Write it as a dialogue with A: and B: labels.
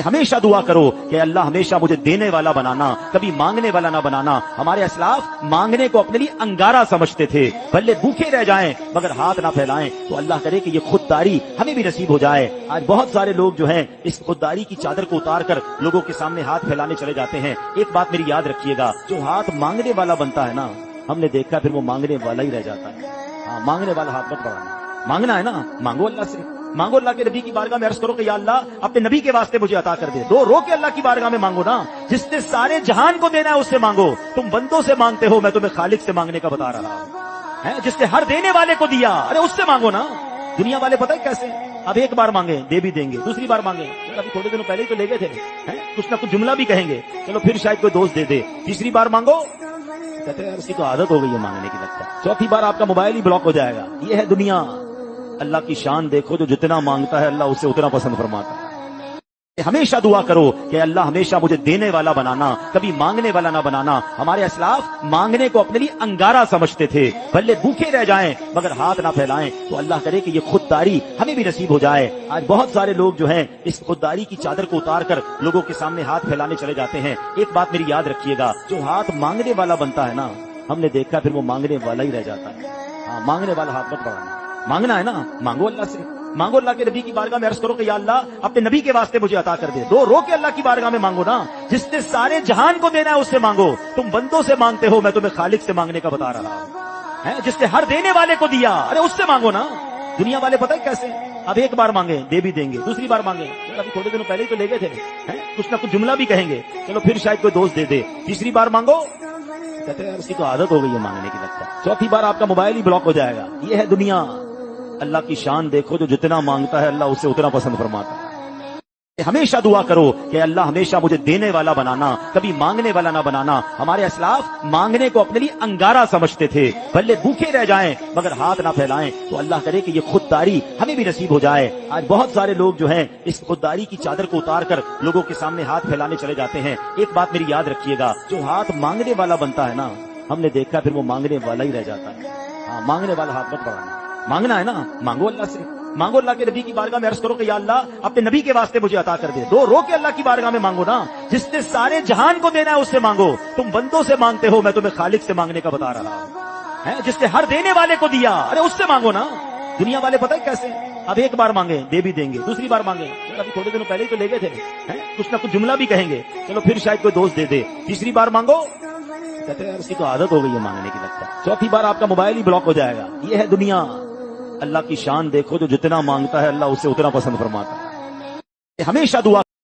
A: ہمیشہ دعا کرو کہ اللہ ہمیشہ مجھے دینے والا بنانا، کبھی مانگنے والا نہ بنانا۔ ہمارے اسلاف مانگنے کو اپنے لیے انگارہ سمجھتے تھے، بھلے بھوکے رہ جائیں مگر ہاتھ نہ پھیلائیں۔ تو اللہ کرے کہ یہ خودداری ہمیں بھی نصیب ہو جائے۔ آج بہت سارے لوگ جو ہیں اس خودداری کی چادر کو اتار کر لوگوں کے سامنے ہاتھ پھیلانے چلے جاتے ہیں۔ ایک بات میری یاد رکھیے گا، جو ہاتھ مانگنے والا بنتا ہے نا، ہم نے دیکھا پھر وہ مانگنے والا ہی رہ جاتا ہے۔ ہاں، مانگنے والا ہاتھ مت بڑھانا۔ مانگنا ہے نا، مانگو اللہ سے، مانگو اللہ کے نبی کی بارگاہ میں عرض کرو کہ یا اللہ اپنے نبی کے واسطے مجھے عطا کر دے۔ رو کے اللہ کی بارگاہ میں مانگو نا، جس نے سارے جہان کو دینا ہے اس سے مانگو۔ تم بندوں سے مانگتے ہو، میں تمہیں خالق سے مانگنے کا بتا رہا ہوں، جس نے ہر دینے والے کو دیا، ارے اس سے مانگو نا۔ دنیا والے پتہ ہے کیسے، اب ایک بار مانگے دے بھی دیں گے، دوسری بار مانگے ابھی تھوڑے دنوں پہلے ہی تو لے گئے تھے، کچھ نہ کچھ جملہ بھی کہیں گے، چلو پھر شاید کوئی دوست دے دے، تیسری بار مانگو کہتے ہیں یار اس کی تو عادت ہو گئی ہے مانگنے کی، لگتا ہے چوتھی بار آپ کا موبائل ہی بلاک ہو جائے گا۔ یہ ہے دنیا۔ اللہ کی شان دیکھو، جو جتنا مانگتا ہے اللہ اسے اتنا پسند فرماتا ہے۔ ہمیشہ دعا کرو کہ اللہ ہمیشہ مجھے دینے والا بنانا، کبھی مانگنے والا نہ بنانا۔ ہمارے اسلاف مانگنے کو اپنے لیے انگارہ سمجھتے تھے، بھلے بھوکے رہ جائیں مگر ہاتھ نہ پھیلائیں۔ تو اللہ کرے کہ یہ خودداری ہمیں بھی نصیب ہو جائے۔ آج بہت سارے لوگ جو ہیں اس خودداری کی چادر کو اتار کر لوگوں کے سامنے ہاتھ پھیلانے چلے جاتے ہیں۔ ایک بات میری یاد رکھیے گا، جو ہاتھ مانگنے والا بنتا ہے نا، ہم نے دیکھا پھر وہ مانگنے والا ہی رہ جاتا ہے۔ ہاں، مانگنے والا ہاتھ مت بڑھانا۔ مانگنا ہے نا، مانگو اللہ سے، مانگو اللہ کے نبی کی بارگاہ میں عرض کرو کہ یا اللہ اپنے نبی کے واسطے مجھے عطا کر دے۔ رو کے اللہ کی بارگاہ میں مانگو نا، جس نے سارے جہان کو دینا ہے اس سے مانگو۔ تم بندوں سے مانگتے ہو، میں تمہیں خالق سے مانگنے کا بتا رہا ہوں، جس نے ہر دینے والے کو دیا، ارے اس سے مانگو نا۔ دنیا والے پتہ ہے کیسے، اب ایک بار مانگے دے بھی دیں گے، دوسری بار مانگے ابھی تھوڑے دنوں پہلے ہی تو لے گئے تھے، کچھ نہ کچھ جملہ بھی کہیں گے، چلو پھر شاید کوئی دوست دے دے، تیسری بار مانگو کہتے ہیں یار اس کی تو عادت ہو گئی ہے مانگنے کی، لگتا ہے چوتھی بار آپ کا موبائل ہی بلاک ہو جائے گا۔ یہ ہے دنیا۔ اللہ کی شان دیکھو، جو جتنا مانگتا ہے اللہ اسے اتنا پسند فرماتا ہے۔ ہمیشہ دعا کرو کہ اللہ ہمیشہ مجھے دینے والا بنانا، کبھی مانگنے والا نہ بنانا۔ ہمارے اسلاف مانگنے کو اپنے لیے انگارہ سمجھتے تھے، بھلے بھوکے رہ جائیں مگر ہاتھ نہ پھیلائیں۔ تو اللہ کرے کہ یہ خودداری ہمیں بھی نصیب ہو جائے۔ آج بہت سارے لوگ جو ہیں اس خودداری کی چادر کو اتار کر لوگوں کے سامنے ہاتھ پھیلانے چلے جاتے ہیں۔ ایک بات میری یاد رکھیے گا، جو ہاتھ مانگنے والا بنتا ہے نا، ہم نے دیکھا پھر وہ مانگنے والا ہی رہ جاتا ہے۔ ہاں، مانگنے والا ہاتھ مت بڑھانا۔ مانگنا ہے نا، مانگو اللہ سے، مانگو اللہ کے نبی کی بارگاہ میں عرض کرو کہ یا اللہ اپنے نبی کے واسطے مجھے عطا کر دے۔ رو کے اللہ کی بارگاہ میں مانگو نا، جس نے سارے جہان کو دینا ہے اس سے مانگو۔ تم بندوں سے مانگتے ہو، میں تمہیں خالق سے مانگنے کا بتا رہا ہوں، جس نے ہر دینے والے کو دیا، ارے اس سے مانگو نا۔ دنیا والے پتہ ہے کیسے، اب ایک بار مانگے دے بھی دیں گے، دوسری بار مانگے ابھی تھوڑے دنوں پہلے ہی تو لے گئے تھے، کچھ نہ کچھ جملہ بھی کہیں گے، چلو پھر شاید کوئی دوست دے دے، تیسری بار مانگو کہتے ہیں یار اس کی تو عادت ہو گئی ہے مانگنے کی، لگتا ہے چوتھی بار آپ کا موبائل ہی بلاک ہو جائے گا۔ یہ ہے دنیا۔ اللہ کی شان دیکھو، جو جتنا مانگتا ہے اللہ اسے اتنا پسند فرماتا ہے۔ ہمیشہ دعا